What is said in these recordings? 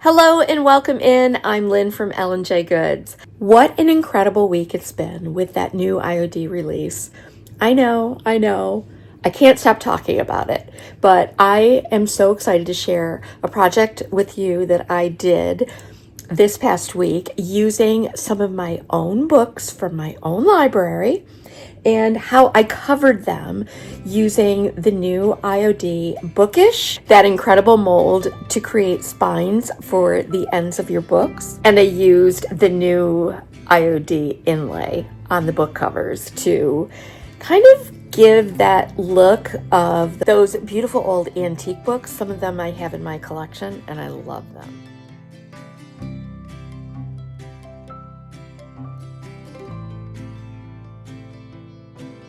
Hello and welcome in. I'm Lynn from L&J Goods. What an incredible week it's been with that new IOD release. I know. I can't stop talking about it, but I am so excited to share a project with you that I did this past week using some of my own books from my own library and how I covered them using the new IOD Bookish, that incredible mold to create spines for the ends of your books. And I used the new IOD Inlay on the book covers to kind of give that look of those beautiful old antique books. Some of them I have in my collection and I love them.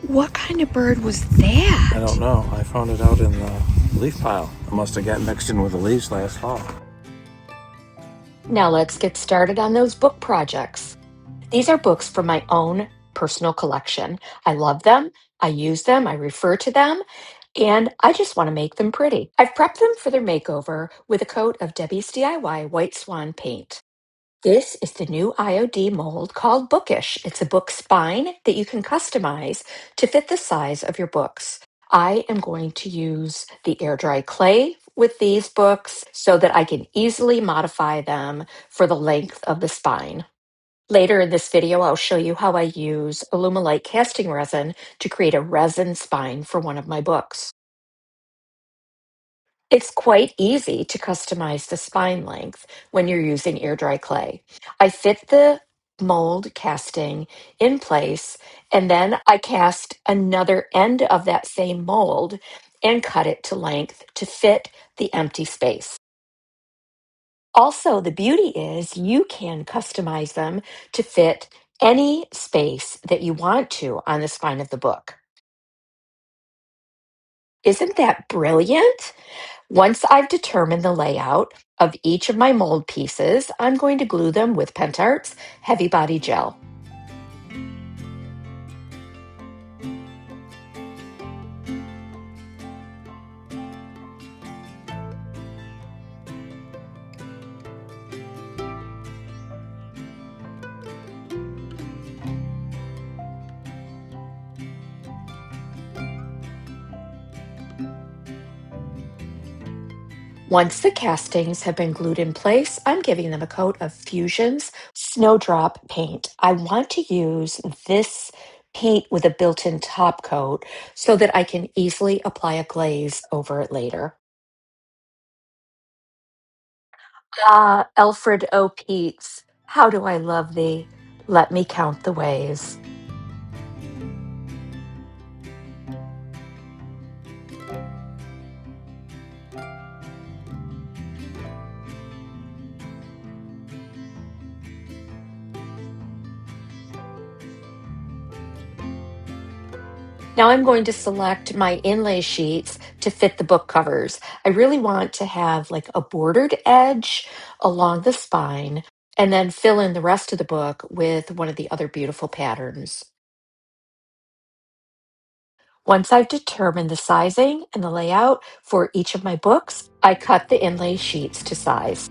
What kind of bird was that? I don't know. I found it out in the leaf pile. It must have got mixed in with the leaves last fall. Now let's get started on those book projects. These are books from my own personal collection. I love them, I use them, I refer to them, and I just want to make them pretty. I've prepped them for their makeover with a coat of Debi's DIY White Swan paint. This is the new IOD mold called Bookish. It's a book spine that you can customize to fit the size of your books. I am going to use the air dry clay with these books so that I can easily modify them for the length of the spine. Later in this video, I'll show you how I use Alumilite casting resin to create a resin spine for one of my books. It's quite easy to customize the spine length when you're using air dry clay. I fit the mold casting in place and then I cast another end of that same mold and cut it to length to fit the empty space. Also, the beauty is you can customize them to fit any space that you want to on the spine of the book. Isn't that brilliant? Once I've determined the layout of each of my mold pieces, I'm going to glue them with Pentart's Heavy Body Gel. Once the castings have been glued in place, I'm giving them a coat of Fusion's Snowdrop paint. I want to use this paint with a built-in top coat so that I can easily apply a glaze over it later. Ah, Alfred O. Peats, how do I love thee? Let me count the ways. Now I'm going to select my inlay sheets to fit the book covers. I really want to have like a bordered edge along the spine and then fill in the rest of the book with one of the other beautiful patterns. Once I've determined the sizing and the layout for each of my books, I cut the inlay sheets to size.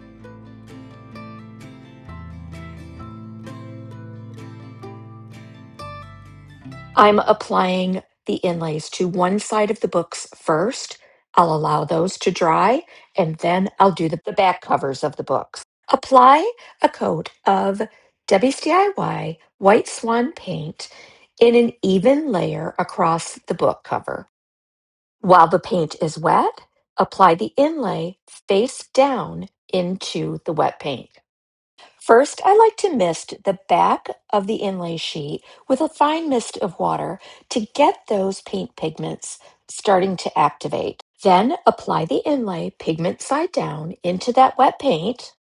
I'm applying the inlays to one side of the books first. I'll allow those to dry, and then I'll do the back covers of the books. Apply a coat of Debi's DIY White Swan paint in an even layer across the book cover. While the paint is wet, apply the inlay face down into the wet paint. First, I like to mist the back of the inlay sheet with a fine mist of water to get those paint pigments starting to activate. Then apply the inlay pigment side down into that wet paint.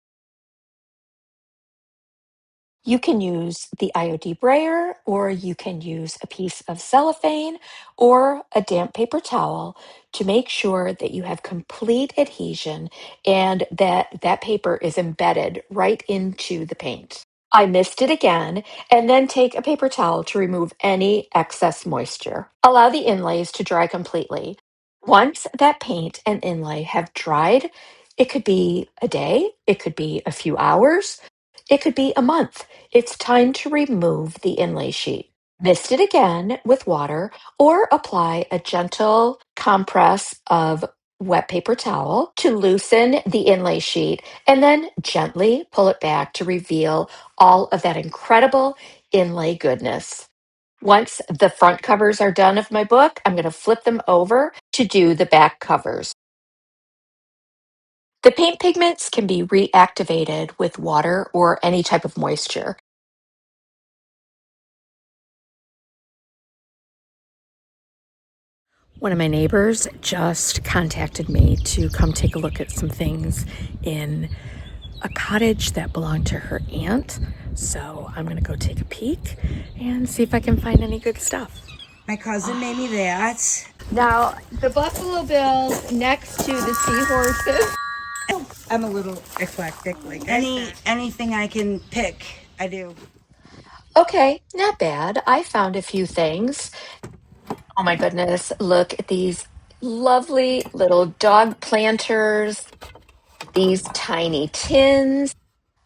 You can use the IOD Brayer, or you can use a piece of cellophane or a damp paper towel to make sure that you have complete adhesion and that that paper is embedded right into the paint. I mist it again and then take a paper towel to remove any excess moisture. Allow the inlays to dry completely. Once that paint and inlay have dried It could be a day, it could be a few hours, it could be a month. It's time to remove the inlay sheet. Mist it again with water or apply a gentle compress of wet paper towel to loosen the inlay sheet and then gently pull it back to reveal all of that incredible inlay goodness. Once the front covers are done of my book, I'm going to flip them over to do the back covers. The paint pigments can be reactivated with water or any type of moisture. One of my neighbors just contacted me to come take a look at some things in a cottage that belonged to her aunt. So I'm gonna go take a peek and see if I can find any good stuff. My cousin made me that. Now, the Buffalo Bill next to the seahorses. I'm a little eclectic. Like anything I can pick, I do. Okay, not bad. I found a few things. Oh my goodness, look at these lovely little dog planters, these tiny tins.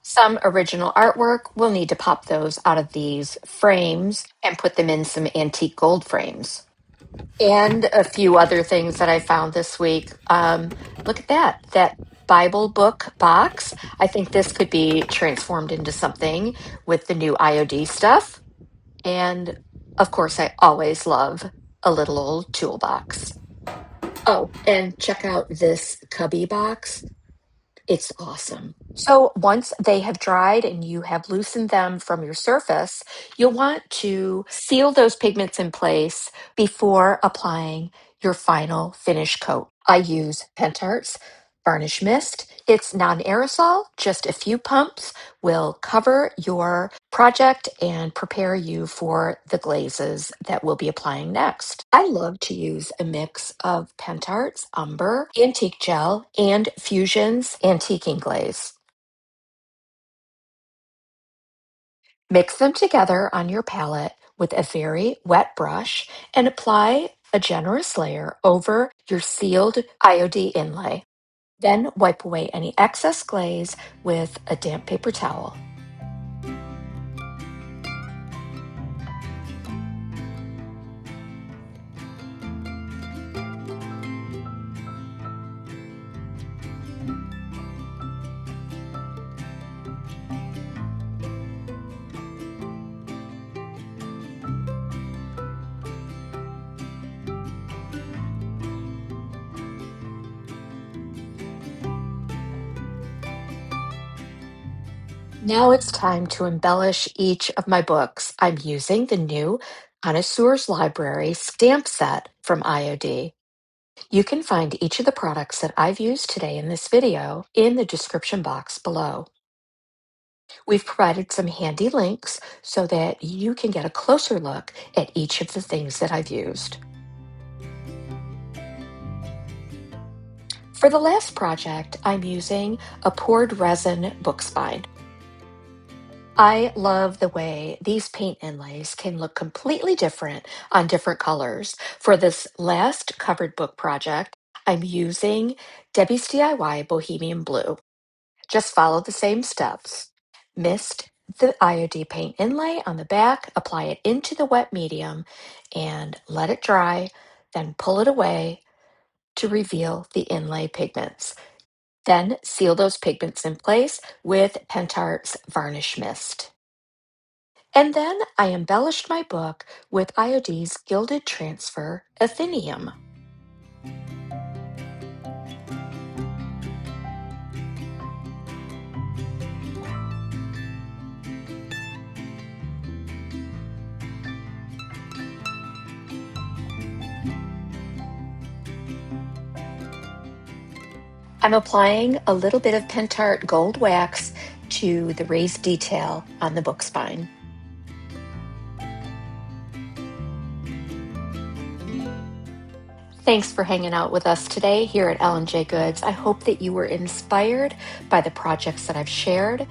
Some original artwork. We'll need to pop those out of these frames and put them in some antique gold frames. And a few other things that I found this week. Look at that Bible book box. I think this could be transformed into something with the new IOD stuff. And of course, I always love a little old toolbox. Oh, and check out this cubby box. It's awesome. So once they have dried and you have loosened them from your surface, you'll want to seal those pigments in place before applying your final finish coat. I use Pentart's Varnish Mist. It's non-aerosol, just a few pumps will cover your project and prepare you for the glazes that we'll be applying next. I love to use a mix of Pentart's Umber Antique Gel and Fusion's Antiquing Glaze. Mix them together on your palette with a very wet brush and apply a generous layer over your sealed IOD inlay. Then wipe away any excess glaze with a damp paper towel. Now it's time to embellish each of my books. I'm using the new Connoisseur's Library stamp set from IOD. You can find each of the products that I've used today in this video in the description box below. We've provided some handy links so that you can get a closer look at each of the things that I've used. For the last project, I'm using a poured resin book spine. I love the way these paint inlays can look completely different on different colors. For this last covered book project, I'm using Debi's DIY Bohemian Blue. Just follow the same steps. Mist the IOD paint inlay on the back, apply it into the wet medium, and let it dry, then pull it away to reveal the inlay pigments. Then seal those pigments in place with Pentart's Varnish Mist. And then I embellished my book with IOD's Gilded Transfer Athenium. I'm applying a little bit of Pentart Gold Wax to the raised detail on the book spine. Thanks for hanging out with us today here at L&J Goods. I hope that you were inspired by the projects that I've shared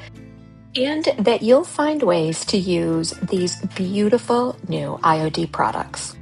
and that you'll find ways to use these beautiful new IOD products.